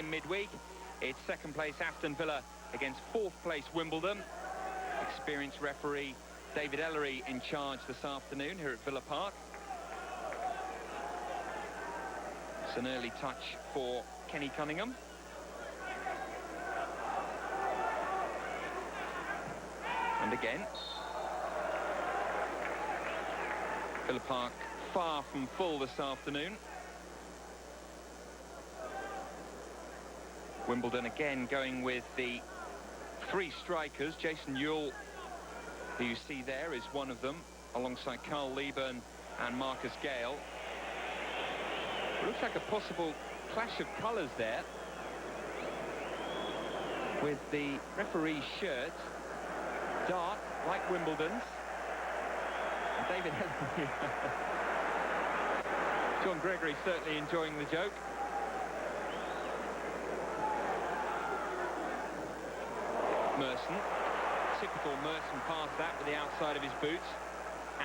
in midweek. It's second place Aston Villa against fourth place Wimbledon. Experienced referee David Ellery in charge this afternoon here at Villa Park. It's an early touch for Kenny Cunningham. And again, Villa Park far from full this afternoon. Wimbledon again going with the three strikers. Jason Ewell, who you see there, is one of them, alongside Carl Liebern and Marcus Gale. It looks like a possible clash of colours there, with the referee's shirt dark like Wimbledon's. And David Ellery. John Gregory certainly enjoying the joke. Merson, typical Merson pass that with the outside of his boots,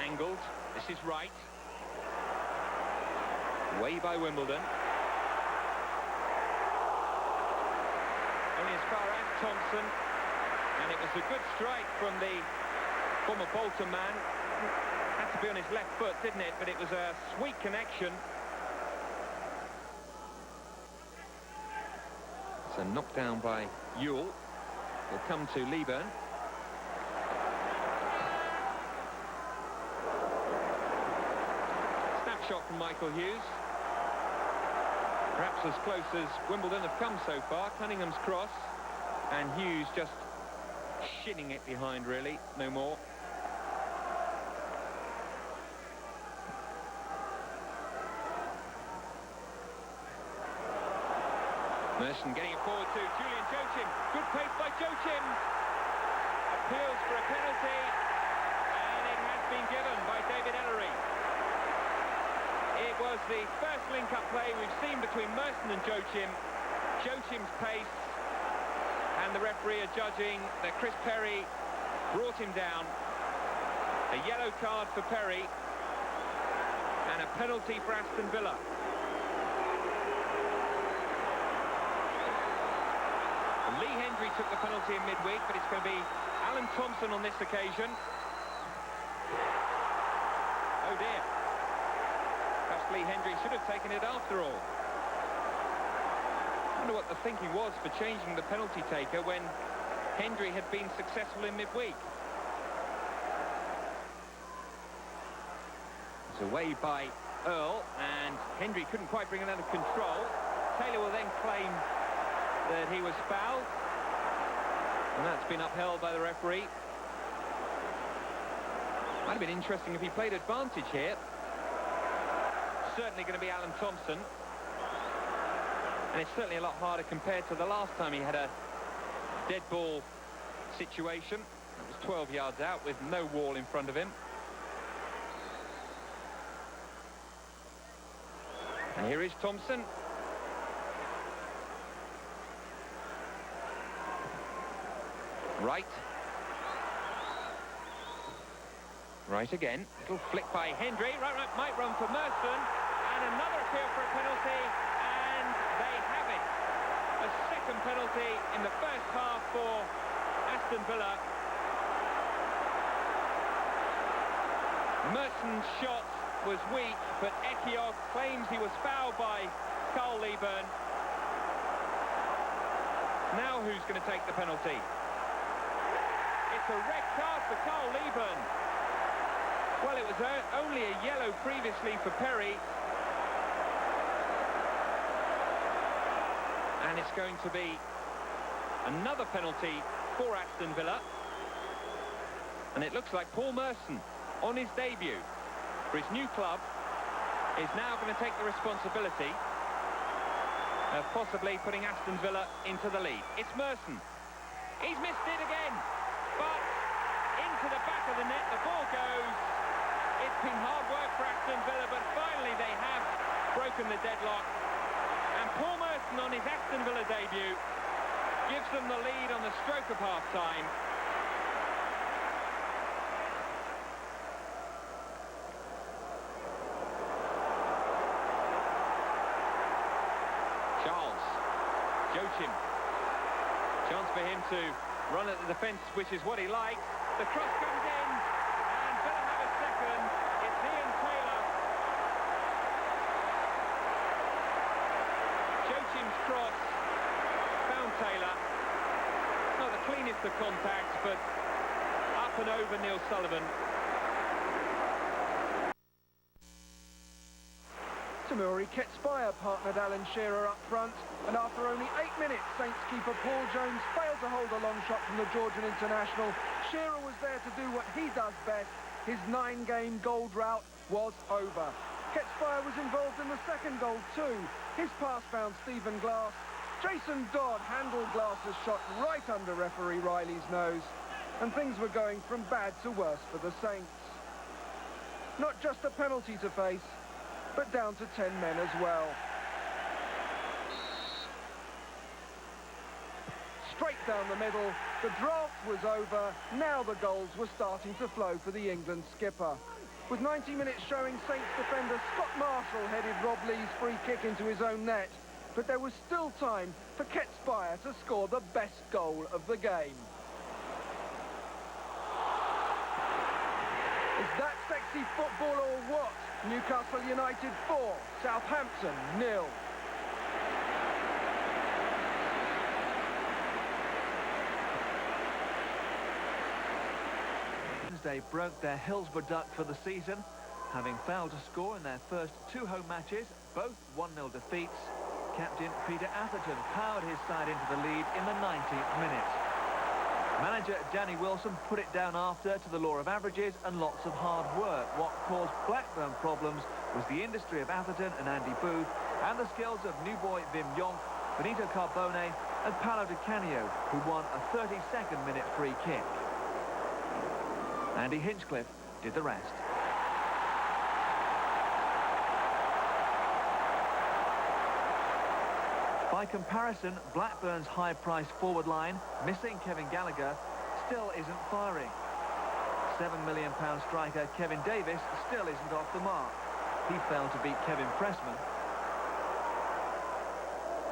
angled. This is right, way by Wimbledon. Only as far as Thompson, and it was a good strike from the former Bolton man. Had to be on his left foot, didn't it? But it was a sweet connection. It's a knockdown by Ewell. Will come to Liebern. Snapshot from Michael Hughes. Perhaps as close as Wimbledon have come so far. Cunningham's cross, and Hughes just shinning it behind, really, no more. Merson getting it forward to Julian Joachim. Good pace by Joachim. Appeals for a penalty, and it has been given by David Ellery. It was the first link-up play we've seen between Merson and Joachim. Joachim's pace, and the referee are judging that Chris Perry brought him down. A yellow card for Perry, and a penalty for Aston Villa. Lee Hendry took the penalty in midweek, but it's going to be Alan Thompson on this occasion. Oh dear. Perhaps Lee Hendry should have taken it after all. I wonder what the thinking was for changing the penalty taker when Hendry had been successful in midweek. It's away by Earl, and Hendry couldn't quite bring it under control. Taylor will then claim that he was fouled, and that's been upheld by the referee. Might have been interesting if he played advantage here. Certainly going to be Alan Thompson, and it's certainly a lot harder compared to the last time he had a dead ball situation. It was 12 yards out with no wall in front of him. And here is Thompson. Right. Right again. Little flick by Hendry. Right, might run for Merson. And another appeal for a penalty. And they have it. A second penalty in the first half for Aston Villa. Merson's shot was weak, but Ekiog claims he was fouled by Carl Liebern. Now who's going to take the penalty? It's a red card for Carl Liebern. Well, it was only a yellow previously for Perry. And it's going to be another penalty for Aston Villa. And it looks like Paul Merson, on his debut for his new club, is now going to take the responsibility of possibly putting Aston Villa into the lead. It's Merson. He's missed it again. But into the back of the net the ball goes. It's been hard work for Aston Villa, but finally they have broken the deadlock. And Paul Merson, on his Aston Villa debut, gives them the lead on the stroke of half-time. Joachim. Chance for him to run at the defence, which is what he likes. The cross comes in, and better have a second. It's Ian Taylor. Joachim's cross found Taylor. Not the cleanest of contacts, but up and over Neil Sullivan. Tamuri Ketspire partnered Alan Shearer up front, and after only 8 minutes, Saints keeper Paul Jones failed to hold a long shot from the Georgian international. Shearer was there to do what he does best. His 9-game goal drought was over. Ketspire was involved in the second goal too. His pass found Stephen Glass. Jason Dodd handled Glass's shot right under referee Riley's nose, and things were going from bad to worse for the Saints. Not just a penalty to face, but down to 10 men as well. Straight down the middle, the drought was over. Now the goals were starting to flow for the England skipper. With 90 minutes showing, Saints defender Scott Marshall headed Rob Lee's free kick into his own net, but there was still time for Ketspire to score the best goal of the game. Is that sexy football or what? Newcastle United 4, Southampton 0. Wednesday broke their Hillsborough duck for the season, having failed to score in their first 2 home matches, both 1-0 defeats. Captain Peter Atherton powered his side into the lead in the 19th minute. Manager Danny Wilson put it down after to the law of averages and lots of hard work. What caused Blackburn problems was the industry of Atherton and Andy Booth, and the skills of new boy Wim Jonk, Benito Carbone and Paolo Di Canio, who won a 32nd minute free kick. Andy Hinchcliffe did the rest. By comparison, Blackburn's high-priced forward line, missing Kevin Gallagher, still isn't firing. £7 million striker Kevin Davis still isn't off the mark. He failed to beat Kevin Pressman.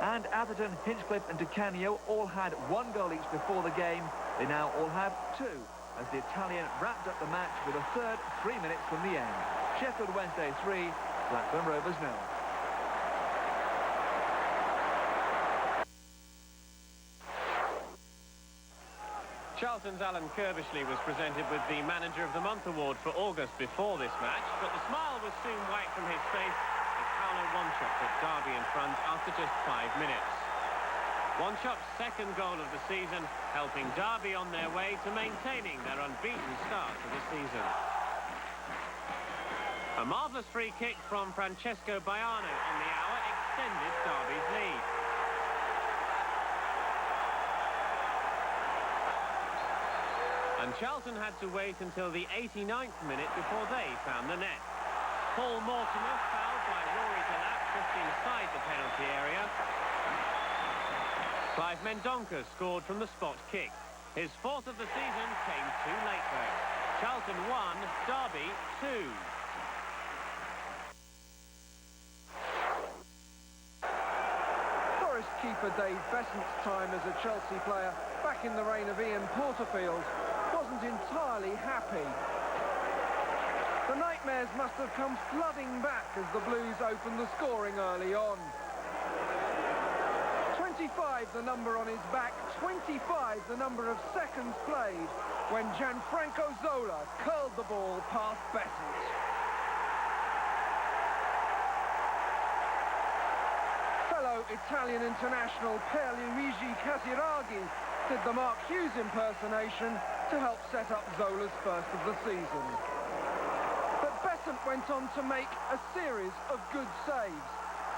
And Atherton, Hinchcliffe and Di Canio all had 1 goal each before the game. They now all have 2, as the Italian wrapped up the match with a third 3 minutes from the end. Sheffield Wednesday 3, Blackburn Rovers 0. Charlton's Alan Kirbishley was presented with the Manager of the Month award for August before this match, but the smile was soon wiped from his face as Paolo Wanchope put Derby in front after just 5 minutes. Wanchope's second goal of the season, helping Derby on their way to maintaining their unbeaten start to the season. A marvellous free kick from Francesco Baiano on the hour extended Derby's lead. And Charlton had to wait until the 89th minute before they found the net. Paul Mortimer fouled by Rory Delap just inside the penalty area. Clive Mendonca scored from the spot kick. His 4th of the season came too late though. Charlton 1, Derby 2. Forest keeper Dave Besant's time as a Chelsea player, back in the reign of Ian Porterfield, wasn't entirely happy. The nightmares must have come flooding back as the Blues opened the scoring early on. 25 the number on his back, 25 the number of seconds played when Gianfranco Zola curled the ball past Besant. Fellow Italian international Pierluigi Casiraghi did the Mark Hughes impersonation to help set up Zola's first of the season. But Besant went on to make a series of good saves.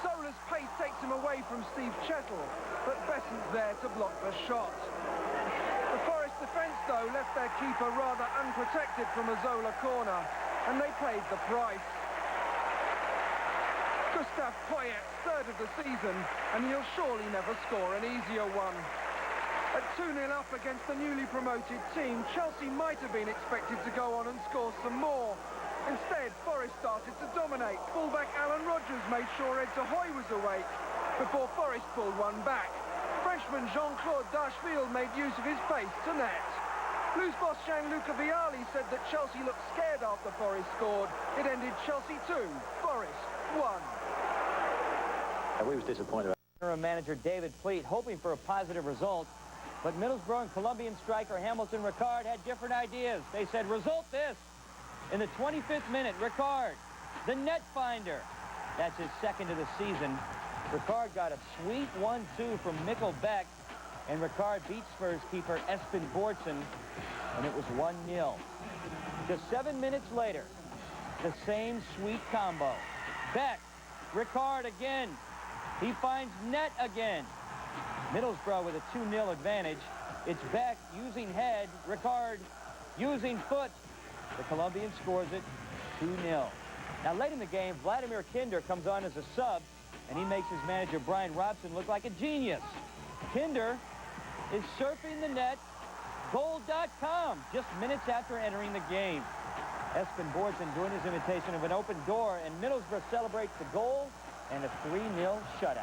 Zola's pace takes him away from Steve Chettle, but Besant's there to block the shot. The Forest defence, though, left their keeper rather unprotected from a Zola corner, and they paid the price. Gustav Poyet's 3rd of the season, and he'll surely never score an easier one. At 2-0 up against the newly promoted team, Chelsea might have been expected to go on and score some more. Instead, Forest started to dominate. Fullback Alan Rodgers made sure Ed Tahoy was awake before Forest pulled one back. Welshman Jean-Claude Dashfield made use of his pace to net. Blues boss Gianluca Vialli said that Chelsea looked scared after Forest scored. It ended Chelsea 2, Forest 1. We was disappointed. Manager David Fleet hoping for a positive result, but Middlesbrough and Colombian striker Hamilton Ricard had different ideas. They said, result this. In the 25th minute, Ricard, the net finder. That's his second of the season. Ricard got a sweet 1-2 from Mikkel Beck, and Ricard beat Spurs keeper Aston, and it was 1-0. Just 7 minutes later, the same sweet combo. Beck, Ricard again. He finds net again. Middlesbrough with a 2-0 advantage. It's Beck using head, Ricard using foot. The Colombian scores it 2-0. Now late in the game, Vladimir Kinder comes on as a sub, and he makes his manager Brian Robson look like a genius. Kinder is surfing the net, goal.com, just minutes after entering the game. Aston doing his imitation of an open door, and Middlesbrough celebrates the goal and a 3-0 shutout.